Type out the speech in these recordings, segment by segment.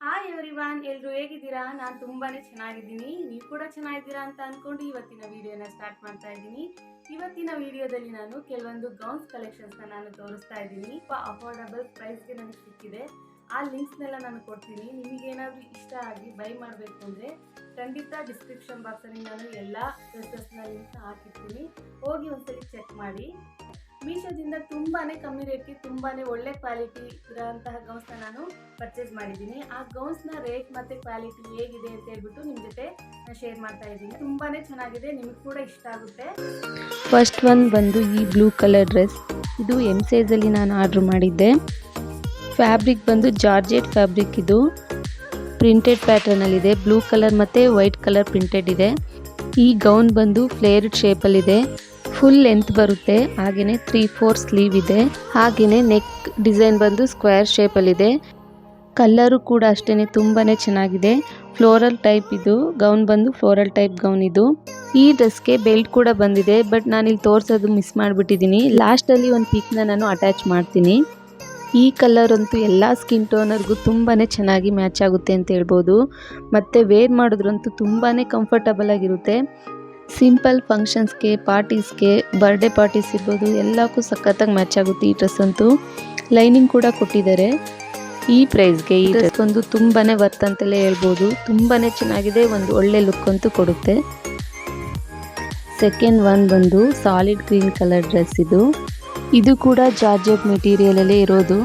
Hi everyone, ಎಲ್ಲರೂ ಹೇಗಿದ್ದೀರಾ? ನಾನು ತುಂಬಾನೇ ಚೆನ್ನಾಗಿದ್ದೀನಿ. ನೀವು ಕೂಡ ಚೆನ್ನಾಗಿದ್ದೀರಾ ಅಂತ ಅನ್ಕೊಂಡು ಇವತ್ತಿನ ವಿಡಿಯೋನ ಸ್ಟಾರ್ಟ್ ಮಾಡ್ತಾ ಇದ್ದೀನಿ. ಇವತ್ತಿನ ವಿಡಿಯೋದಲ್ಲಿ ನಾನು ಕೆಲವೊಂದು ಗೌನ್ಸ್ ಕಲೆಕ್ಷನ್ಸ್ನ ನಾನು ತೋರಿಸ್ತಾ ಇದ್ದೀನಿ. ಅಫೋರ್ಡಬಲ್ ಪ್ರೈಸ್ಗೆ ನನಗೆ ಸಿಕ್ಕಿದೆ. ಆ ಲಿಂಕ್ಸ್ನೆಲ್ಲ ನಾನು ಕೊಡ್ತೀನಿ. ನಿಮಗೇನಾದರೂ ಇಷ್ಟ ಆಗಿ ಬೈ ಮಾಡಬೇಕು ಅಂದರೆ ಖಂಡಿತ ಡಿಸ್ಕ್ರಿಪ್ಷನ್ ಬಾಕ್ಸಲ್ಲಿ ನಾನು ಎಲ್ಲ ಡ್ರೆಸ್ಸಸ್ನ ಲಿಂಕ್ನ ಹಾಕಿರ್ತೀನಿ. ಹೋಗಿ ಒಂದ್ಸಲಿ ಚೆಕ್ ಮಾಡಿ. ಮೀಶೋದಿಂದ ತುಂಬಾ ಕಮ್ಮಿ ರೇಟ್ಗೆ ತುಂಬಾ ಒಳ್ಳೆ ಕ್ವಾಲಿಟಿ ಇರೋಂತಹ ಗೌನ್ಸ್ನ ನಾನು ಪರ್ಚೇಸ್ ಮಾಡಿದ್ದೀನಿ. ಆ ಗೌನ್ಸ್ನ ರೇಟ್ ಮತ್ತು ಕ್ವಾಲಿಟಿ ಹೇಗಿದೆ ಅಂತ ಹೇಳ್ಬಿಟ್ಟು ನಿಮ್ಮ ಜೊತೆ ನಾನು ಶೇರ್ ಮಾಡ್ತಾ ಇದ್ದೀನಿ. ತುಂಬಾ ಚೆನ್ನಾಗಿದೆ, ನಿಮಗೆ ಕೂಡ ಇಷ್ಟ ಆಗುತ್ತೆ. ಫಸ್ಟ್ ಒನ್ ಬಂದು ಈ ಬ್ಲೂ ಕಲರ್ ಡ್ರೆಸ್. ಇದು ಎಮ್ ಸೈಜಲ್ಲಿ ನಾನು ಆರ್ಡ್ರ್ ಮಾಡಿದ್ದೆ. ಫ್ಯಾಬ್ರಿಕ್ ಬಂದು ಜಾರ್ಜೆಟ್ ಫ್ಯಾಬ್ರಿಕ್. ಇದು ಪ್ರಿಂಟೆಡ್ ಪ್ಯಾಟರ್ನಲ್ಲಿದೆ. ಬ್ಲೂ ಕಲರ್ ಮತ್ತು ವೈಟ್ ಕಲರ್ ಪ್ರಿಂಟೆಡ್ ಇದೆ. ಈ ಗೌನ್ ಬಂದು ಫ್ಲೇರ್ಡ್ ಶೇಪಲ್ಲಿದೆ. ಫುಲ್ ಲೆಂತ್ ಬರುತ್ತೆ. ಹಾಗೆಯೇ 3/4 ಸ್ಲೀವ್ ಇದೆ. ಹಾಗೆಯೇ ನೆಕ್ ಡಿಸೈನ್ ಬಂದು ಸ್ಕ್ವೇರ್ ಶೇಪಲ್ಲಿದೆ. ಕಲ್ಲರು ಕೂಡ ಅಷ್ಟೇ ತುಂಬಾ ಚೆನ್ನಾಗಿದೆ. ಫ್ಲೋರಲ್ ಟೈಪ್ ಇದು ಗೌನ್ ಬಂದು ಫ್ಲೋರಲ್ ಟೈಪ್ ಗೌನ್ ಇದು. ಈ ಡ್ರೆಸ್ಗೆ ಬೆಲ್ಟ್ ಕೂಡ ಬಂದಿದೆ, ಬಟ್ ನಾನಿಲ್ಲಿ ತೋರಿಸೋದು ಮಿಸ್ ಮಾಡಿಬಿಟ್ಟಿದ್ದೀನಿ. ಲಾಸ್ಟಲ್ಲಿ ಒಂದು ಪಿಕ್ನ ನಾನು ಅಟ್ಯಾಚ್ ಮಾಡ್ತೀನಿ. ಈ ಕಲರ್ ಅಂತೂ ಎಲ್ಲ ಸ್ಕಿನ್ ಟೋನರ್ಗೂ ತುಂಬಾ ಚೆನ್ನಾಗಿ ಮ್ಯಾಚ್ ಆಗುತ್ತೆ ಅಂತ ಹೇಳ್ಬೋದು. ಮತ್ತು ವೇರ್ ಮಾಡಿದ್ರಂತೂ ತುಂಬಾ ಕಂಫರ್ಟಬಲ್ ಆಗಿರುತ್ತೆ. ಸಿಂಪಲ್ ಫಂಕ್ಷನ್ಸ್ಗೆ, ಪಾರ್ಟೀಸ್ಗೆ, ಬರ್ಡೇ ಪಾರ್ಟೀಸ್ ಇರ್ಬೋದು, ಎಲ್ಲಕ್ಕೂ ಸಖತ್ತಾಗಿ ಮ್ಯಾಚ್ ಆಗುತ್ತೆ ಈ ಡ್ರೆಸ್ ಅಂತೂ. ಲೈನಿಂಗ್ ಕೂಡ ಕೊಟ್ಟಿದ್ದಾರೆ. ಈ ಪ್ರೈಸ್ಗೆ ಈ ಡ್ರೆಸ್ ಒಂದು ತುಂಬಾ ವರ್ತ್ ಅಂತಲೇ ಹೇಳ್ಬೋದು. ತುಂಬಾ ಚೆನ್ನಾಗಿದೆ, ಒಂದು ಒಳ್ಳೆ ಲುಕ್ ಅಂತೂ ಕೊಡುತ್ತೆ. ಸೆಕೆಂಡ್ ಒನ್ ಬಂದು ಸಾಲಿಡ್ ಗ್ರೀನ್ ಕಲರ್ ಡ್ರೆಸ್. ಇದು ಕೂಡ ಜಾರ್ಜೆಟ್ ಮೆಟೀರಿಯಲಲ್ಲೇ ಇರೋದು.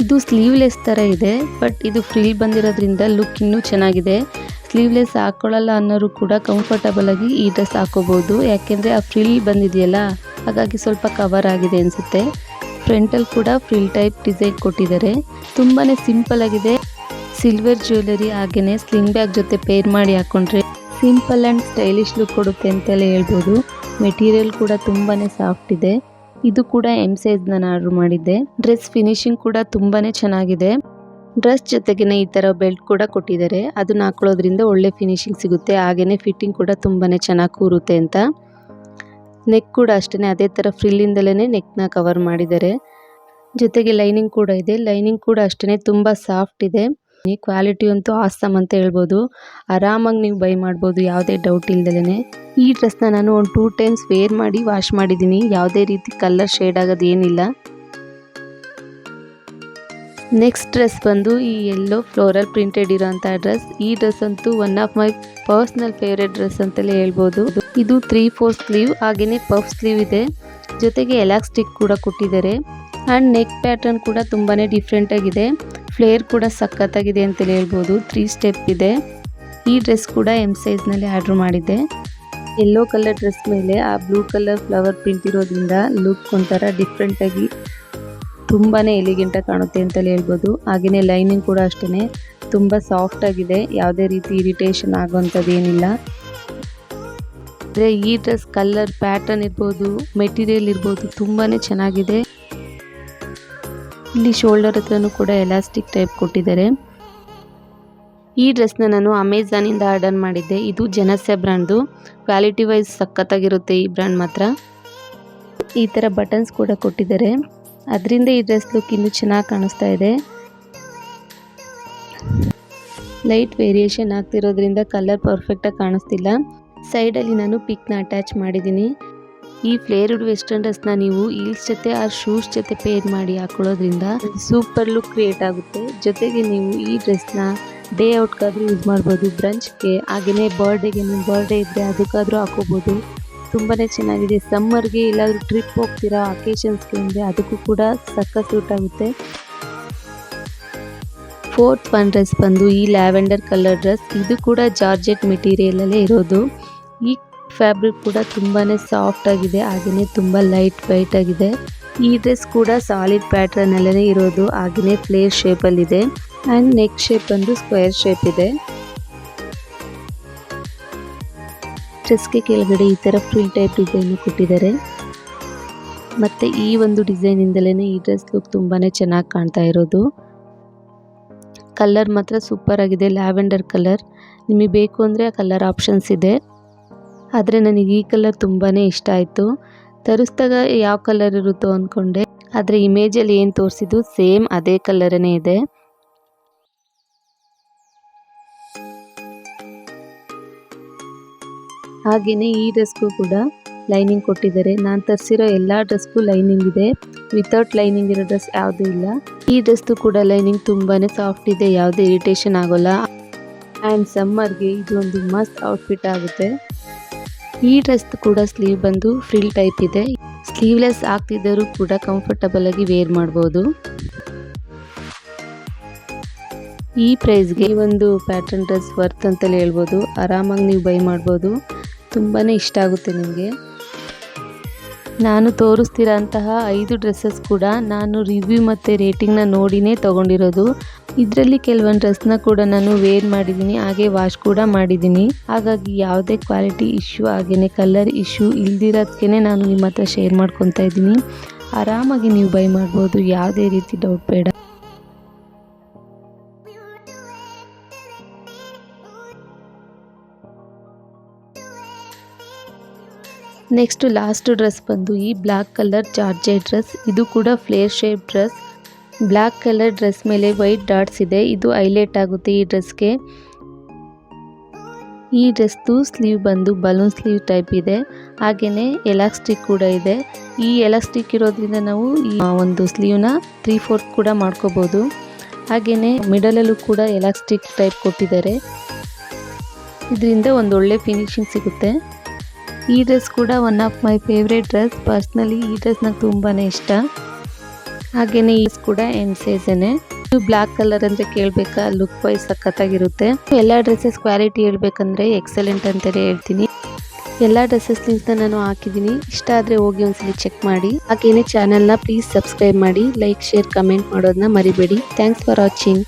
ಇದು ಸ್ಲೀವ್ಲೆಸ್ ಥರ ಇದೆ, ಬಟ್ ಇದು ಫ್ರಿಲ್ ಬಂದಿರೋದ್ರಿಂದ ಲುಕ್ ಇನ್ನೂ ಚೆನ್ನಾಗಿದೆ. ಸ್ಲೀವ್ಲೆಸ್ ಹಾಕ್ಕೊಳ್ಳಲ್ಲ ಅನ್ನೋರು ಕೂಡ ಕಂಫರ್ಟಬಲ್ ಆಗಿ ಈ ಡ್ರೆಸ್ ಹಾಕೋಬಹುದು. ಯಾಕೆಂದರೆ ಆ ಫ್ರಿಲ್ ಬಂದಿದೆಯಲ್ಲ, ಹಾಗಾಗಿ ಸ್ವಲ್ಪ ಕವರ್ ಆಗಿದೆ ಅನಿಸುತ್ತೆ. ಫ್ರಂಟಲ್ಲಿ ಕೂಡ ಫ್ರಿಲ್ ಟೈಪ್ ಡಿಸೈನ್ ಕೊಟ್ಟಿದ್ದಾರೆ. ತುಂಬಾ ಸಿಂಪಲ್ ಆಗಿದೆ. ಸಿಲ್ವರ್ ಜ್ಯುವೆಲರಿ ಹಾಗೆಯೇ ಸ್ಲಿಂಗ್ ಬ್ಯಾಗ್ ಜೊತೆ ಪೇರ್ ಮಾಡಿ ಹಾಕ್ಕೊಂಡ್ರೆ ಸಿಂಪಲ್ ಆ್ಯಂಡ್ ಸ್ಟೈಲಿಶ್ ಲುಕ್ ಕೊಡುತ್ತೆ ಅಂತಲೇ ಹೇಳ್ಬೋದು. ಮೆಟೀರಿಯಲ್ ಕೂಡ ತುಂಬಾ ಸಾಫ್ಟ್ ಇದೆ. ಇದು ಕೂಡ ಎಮ್ ಸೈಜ್ ನಾನು ಆರ್ಡರ್ ಮಾಡಿದ್ದೆ. ಡ್ರೆಸ್ ಫಿನಿಶಿಂಗ್ ಕೂಡ ತುಂಬಾ ಚೆನ್ನಾಗಿದೆ. ಡ್ರೆಸ್ ಜೊತೆಗೆ ಈ ಥರ ಬೆಲ್ಟ್ ಕೂಡ ಕೊಟ್ಟಿದ್ದಾರೆ. ಅದನ್ನ ಹಾಕೊಳ್ಳೋದ್ರಿಂದ ಒಳ್ಳೆ ಫಿನಿಶಿಂಗ್ ಸಿಗುತ್ತೆ. ಹಾಗೆಯೇ ಫಿಟ್ಟಿಂಗ್ ಕೂಡ ತುಂಬಾ ಚೆನ್ನಾಗಿ ಕೂರುತ್ತೆ ಅಂತ. ನೆಕ್ ಕೂಡ ಅಷ್ಟೇ ಅದೇ ಥರ ಫ್ರಿಲ್ಲಿಂದಲೇ ನೆಕ್ನ ಕವರ್ ಮಾಡಿದ್ದಾರೆ. ಜೊತೆಗೆ ಲೈನಿಂಗ್ ಕೂಡ ಇದೆ. ಲೈನಿಂಗ್ ಕೂಡ ಅಷ್ಟೇ ತುಂಬ ಸಾಫ್ಟ್ ಇದೆ. ಈ ಕ್ವಾಲಿಟಿ ಅಂತೂ ಆಸಮ್ ಅಂತ ಹೇಳ್ಬೋದು. ಆರಾಮಾಗಿ ನೀವು ಬೈ ಮಾಡ್ಬೋದು, ಯಾವುದೇ ಡೌಟ್ ಇಲ್ದಲೇ. ಈ ಡ್ರೆಸ್ನ ನಾನು ಒಂದು 2 ಟೈಮ್ಸ್ ವೇರ್ ಮಾಡಿ ವಾಶ್ ಮಾಡಿದ್ದೀನಿ. ಯಾವುದೇ ರೀತಿ ಕಲರ್ ಶೇಡ್ ಆಗೋದು ಏನಿಲ್ಲ. ನೆಕ್ಸ್ಟ್ ಡ್ರೆಸ್ ಬಂದು ಈ ಎಲ್ಲೋ ಫ್ಲೋರಲ್ ಪ್ರಿಂಟೆಡ್ ಇರೋಂಥ ಡ್ರೆಸ್. ಈ ಡ್ರೆಸ್ ಅಂತೂ one of my personal favourite dress ಅಂತಲೇ ಹೇಳ್ಬೋದು. ಇದು 3/4 ಸ್ಲೀವ್ ಹಾಗೆಯೇ ಪಫ್ ಸ್ಲೀವ್ ಇದೆ. ಜೊತೆಗೆ ಎಲಾಸ್ಟಿಕ್ ಕೂಡ ಕೊಟ್ಟಿದ್ದಾರೆ. ಆ್ಯಂಡ್ ನೆಕ್ ಪ್ಯಾಟರ್ನ್ ಕೂಡ ತುಂಬಾ ಡಿಫ್ರೆಂಟ್ ಆಗಿದೆ. ಫ್ಲೇರ್ ಕೂಡ ಸಖತ್ತಾಗಿದೆ ಅಂತಲೇ ಹೇಳ್ಬೋದು. 3 ಸ್ಟೆಪ್ ಇದೆ. ಈ ಡ್ರೆಸ್ ಕೂಡ ಎಮ್ ಸೈಜ್ನಲ್ಲಿ ಆರ್ಡ್ರ್ ಮಾಡಿದ್ದೆ. ಯೆಲ್ಲೋ ಕಲರ್ ಡ್ರೆಸ್ ಮೇಲೆ ಆ ಬ್ಲೂ ಕಲರ್ ಫ್ಲವರ್ ಪ್ರಿಂಟ್ ಇರೋದ್ರಿಂದ ಲುಕ್ ಒಂಥರ ಡಿಫ್ರೆಂಟಾಗಿ ತುಂಬಾ ಎಲಿಗೆಂಟಾಗಿ ಕಾಣುತ್ತೆ ಅಂತಲೇ ಹೇಳ್ಬೋದು. ಹಾಗೆಯೇ ಲೈನಿಂಗ್ ಕೂಡ ಅಷ್ಟೇ ತುಂಬ ಸಾಫ್ಟ್ ಆಗಿದೆ. ಯಾವುದೇ ರೀತಿ ಇರಿಟೇಷನ್ ಆಗುವಂಥದ್ದು ಏನಿಲ್ಲ. ಅಂದರೆ ಈ ಡ್ರೆಸ್ ಕಲರ್ ಪ್ಯಾಟರ್ನ್ ಇರ್ಬೋದು, ಮೆಟೀರಿಯಲ್ ಇರ್ಬೋದು, ತುಂಬಾ ಚೆನ್ನಾಗಿದೆ. ಇಲ್ಲಿ ಶೋಲ್ಡರ್ ಹತ್ರನೂ ಕೂಡ ಎಲಾಸ್ಟಿಕ್ ಟೈಪ್ ಕೊಟ್ಟಿದ್ದಾರೆ. ಈ ಡ್ರೆಸ್ನ ನಾನು ಅಮೆಝಾನಿಂದ ಆರ್ಡರ್ ಮಾಡಿದ್ದೆ. ಇದು ಜನಸ್ಯ ಬ್ರ್ಯಾಂಡ್ದು. ಕ್ವಾಲಿಟಿ ವೈಸ್ ಸಖತ್ತಾಗಿರುತ್ತೆ ಈ ಬ್ರ್ಯಾಂಡ್ ಮಾತ್ರ. ಈ ಥರ ಬಟನ್ಸ್ ಕೂಡ ಕೊಟ್ಟಿದ್ದಾರೆ. ಅದರಿಂದ ಈ ಡ್ರೆಸ್ ಲುಕ್ ಇನ್ನೂ ಚೆನ್ನಾಗಿ ಕಾಣಿಸ್ತಾ ಇದೆ. ಲೈಟ್ ವೇರಿಯೇಷನ್ ಆಗ್ತಿರೋದ್ರಿಂದ ಕಲರ್ ಪರ್ಫೆಕ್ಟಾಗಿ ಕಾಣಿಸ್ತಿಲ್ಲ. ಸೈಡಲ್ಲಿ ನಾನು ಪಿಕ್ನ ಅಟ್ಯಾಚ್ ಮಾಡಿದ್ದೀನಿ. ಈ ಫ್ಲೇರ್ಡ್ ವೆಸ್ಟರ್ನ್ ಡ್ರೆಸ್ನ ನೀವು ಹೀಲ್ಸ್ ಜೊತೆ ಆ ಶೂಸ್ ಜೊತೆ ಪೇರ್ ಮಾಡಿ ಹಾಕೊಳ್ಳೋದ್ರಿಂದ ಸೂಪರ್ ಲುಕ್ ಕ್ರಿಯೇಟ್ ಆಗುತ್ತೆ. ಜೊತೆಗೆ ನೀವು ಈ ಡ್ರೆಸ್ನ ಡೇ ಔಟ್ಗಾದರೂ ಯೂಸ್ ಮಾಡ್ಬೋದು, ಬ್ರಂಚ್ಗೆ, ಹಾಗೆಯೇ ಬರ್ಡೇ ಇದ್ದರೆ ಅದಕ್ಕಾದರೂ ಹಾಕೋಬೋದು. ತುಂಬಾ ಚೆನ್ನಾಗಿದೆ. ಸಮ್ಮರ್ಗೆ ಎಲ್ಲಾದರೂ ಟ್ರಿಪ್ ಹೋಗ್ತೀರಾ ಅಕೇಶನ್ಸ್ಗೆ ಅಂದರೆ ಅದಕ್ಕೂ ಕೂಡ ಸಖತ್ ಸೂಟ್ ಆಗುತ್ತೆ. ಫೋರ್ತ್ ಒನ್ ಡ್ರೆಸ್ ಬಂದು ಈ ಲ್ಯಾವೆಂಡರ್ ಕಲರ್ ಡ್ರೆಸ್. ಇದು ಕೂಡ ಜಾರ್ಜೆಟ್ ಮೆಟೀರಿಯಲಲ್ಲೇ ಇರೋದು. ಈ ಫ್ಯಾಬ್ರಿಕ್ ಕೂಡ ತುಂಬಾ ಸಾಫ್ಟ್ ಆಗಿದೆ. ಹಾಗೆಯೇ ತುಂಬ ಲೈಟ್ ವೈಟ್ ಆಗಿದೆ. ಈ ಡ್ರೆಸ್ ಕೂಡ ಸಾಲಿಡ್ ಪ್ಯಾಟರ್ನಲ್ಲೇ ಇರೋದು. ಹಾಗೆಯೇ ಫ್ಲೇರ್ ಶೇಪಲ್ಲಿದೆ. ಆ್ಯಂಡ್ ನೆಕ್ ಶೇಪ್ ಬಂದು ಸ್ಕ್ವೇರ್ ಶೇಪ್ ಇದೆ. ಡ್ರೆಸ್ಗೆ ಕೆಳಗಡೆ ಈ ಥರ ಫ್ರಿಲ್ ಟೈಪ್ ಡಿಸೈನ್ ಕೊಟ್ಟಿದ್ದಾರೆ. ಮತ್ತು ಈ ಒಂದು ಡಿಸೈನಿಂದಲೇ ಈ ಡ್ರೆಸ್ ಲುಕ್ ತುಂಬಾ ಚೆನ್ನಾಗಿ ಕಾಣ್ತಾ ಇರೋದು. ಕಲರ್ ಮಾತ್ರ ಸೂಪರ್ ಆಗಿದೆ. Lavender colour. ನಿಮಗೆ ಬೇಕು ಅಂದರೆ ಆ ಕಲರ್ ಆಪ್ಷನ್ಸ್ ಇದೆ. ಆದರೆ ನನಗೆ ಈ ಕಲರ್ ತುಂಬಾ ಇಷ್ಟ ಆಯಿತು. ತರಿಸಿದಾಗ ಯಾವ ಕಲರ್ ಇರುತ್ತೋ ಅಂದ್ಕೊಂಡೆ, ಆದರೆ ಇಮೇಜಲ್ಲಿ ಏನು ತೋರಿಸಿದ್ದು ಸೇಮ್ ಅದೇ ಕಲರೇ ಇದೆ. ಹಾಗೆಯೇ ಈ ಡ್ರೆಸ್ಗೂ ಕೂಡ ಲೈನಿಂಗ್ ಕೊಟ್ಟಿದ್ದಾರೆ. ನಾನು ತರಿಸಿರೋ ಎಲ್ಲ ಡ್ರೆಸ್ಗೂ ಲೈನಿಂಗ್ ಇದೆ, ವಿತೌಟ್ ಲೈನಿಂಗ್ ಇರೋ ಡ್ರೆಸ್ ಯಾವುದೂ ಇಲ್ಲ. ಈ ಡ್ರೆಸ್ದು ಕೂಡ ಲೈನಿಂಗ್ ತುಂಬಾ ಸಾಫ್ಟ್ ಇದೆ, ಯಾವುದೇ ಇರಿಟೇಷನ್ ಆಗೋಲ್ಲ. ಆ್ಯಂಡ್ ಸಮ್ಮರ್ಗೆ ಇದು ಒಂದು ಮಸ್ತ್ ಔಟ್ಫಿಟ್ ಆಗುತ್ತೆ. ಈ ಡ್ರೆಸ್ ಕೂಡ ಸ್ಲೀವ್ ಬಂದು ಫ್ರಿಲ್ ಟೈಪ್ ಇದೆ. ಸ್ಲೀವ್ಲೆಸ್ ಆಗ್ತಿದ್ದರೂ ಕೂಡ ಕಂಫರ್ಟಬಲ್ ಆಗಿ ವೇರ್ ಮಾಡ್ಬೋದು. ಈ ಪ್ರೈಸ್ಗೆ ಒಂದು ಪ್ಯಾಟರ್ನ್ ಡ್ರೆಸ್ ವರ್ತ್ ಅಂತಲೇ ಹೇಳ್ಬೋದು. ಆರಾಮಾಗಿ ನೀವು ಬೈ ಮಾಡ್ಬೋದು, ತುಂಬಾ ಇಷ್ಟ ಆಗುತ್ತೆ ನಿಮಗೆ. ನಾನು ತೋರಿಸ್ತಿರೋ ಅಂತಹ 5 ಡ್ರೆಸ್ಸಸ್ ಕೂಡ ನಾನು ರಿವ್ಯೂ ಮತ್ತು ರೇಟಿಂಗ್ನ ನೋಡಿನೇ ತೊಗೊಂಡಿರೋದು. ಇದರಲ್ಲಿ ಕೆಲವೊಂದು ಡ್ರೆಸ್ನ ಕೂಡ ನಾನು ವೇರ್ ಮಾಡಿದ್ದೀನಿ, ಹಾಗೆ ವಾಶ್ ಕೂಡ ಮಾಡಿದ್ದೀನಿ. ಹಾಗಾಗಿ ಯಾವುದೇ ಕ್ವಾಲಿಟಿ ಇಶ್ಯೂ ಹಾಗೆಯೇ ಕಲರ್ ಇಶ್ಯೂ ಇಲ್ದಿರೋದಕ್ಕೆ ನಾನು ನಿಮ್ಮ ಹತ್ರ ಶೇರ್ ಮಾಡ್ಕೊತಾ ಇದ್ದೀನಿ. ಆರಾಮಾಗಿ ನೀವು ಬೈ ಮಾಡ್ಬೋದು, ಯಾವುದೇ ರೀತಿ ಡೌಟ್ ಬೇಡ. ನೆಕ್ಸ್ಟ್ ಲಾಸ್ಟ್ ಡ್ರೆಸ್ ಬಂದು ಈ ಬ್ಲ್ಯಾಕ್ ಕಲರ್ ಜಾರ್ಜೆಟ್ ಡ್ರೆಸ್. ಇದು ಕೂಡ flare shape dress. Black colour dress ಮೇಲೆ ವೈಟ್ ಡಾಟ್ಸ್ ಇದೆ, ಇದು ಹೈಲೈಟ್ ಆಗುತ್ತೆ ಈ ಡ್ರೆಸ್ಗೆ. ಈ ಡ್ರೆಸ್ದು ಸ್ಲೀವ್ ಬಂದು ಬಲೂನ್ ಸ್ಲೀವ್ ಟೈಪ್ ಇದೆ, ಹಾಗೆಯೇ ಎಲಾಸ್ಟಿಕ್ ಕೂಡ ಇದೆ. ಈ ಎಲಾಸ್ಟಿಕ್ ಇರೋದ್ರಿಂದ ನಾವು ಈ ಒಂದು ಸ್ಲೀವ್ನ 3/4 ಕೂಡ ಮಾಡ್ಕೋಬೋದು. ಹಾಗೆಯೇ ಮಿಡಲಲ್ಲೂ ಕೂಡ ಎಲಾಸ್ಟಿಕ್ ಟೈಪ್ ಕೊಟ್ಟಿದ್ದಾರೆ, ಇದರಿಂದ ಒಂದು ಒಳ್ಳೆ ಫಿನಿಶಿಂಗ್ ಸಿಗುತ್ತೆ. ಈ ಡ್ರೆಸ್ ಕೂಡ one of my favourite dress. Personally ಈ ಡ್ರೆಸ್ ನಂಗೆ ತುಂಬಾ ಇಷ್ಟ. ಹಾಗೆಯೇ ಈ ಡ್ರೆಸ್ ಕೂಡ ಎಮ್ ಸೈಜನೇ. ಇದು ಬ್ಲ್ಯಾಕ್ ಕಲರ್ ಅಂದರೆ ಕೇಳಬೇಕಾ, ಲುಕ್ ವೈಸ್ ಸಖತ್ತಾಗಿರುತ್ತೆ. ಎಲ್ಲ ಡ್ರೆಸ್ಸಸ್ ಕ್ವಾಲಿಟಿ ಹೇಳ್ಬೇಕಂದ್ರೆ ಎಕ್ಸಲೆಂಟ್ ಅಂತಲೇ ಹೇಳ್ತೀನಿ. ಎಲ್ಲ ಡ್ರೆಸ್ಸಸ್ ಲಿಂಕ್ನ ನಾನು ಹಾಕಿದ್ದೀನಿ, ಇಷ್ಟ ಆದರೆ ಹೋಗಿ ಒಂದ್ಸಲಿ ಚೆಕ್ ಮಾಡಿ. ಹಾಗೆಯೇ ಚಾನಲ್ನ ಪ್ಲೀಸ್ ಸಬ್ಸ್ಕ್ರೈಬ್ ಮಾಡಿ, ಲೈಕ್ ಶೇರ್ ಕಮೆಂಟ್ ಮಾಡೋದನ್ನ ಮರಿಬೇಡಿ. Thanks for watching.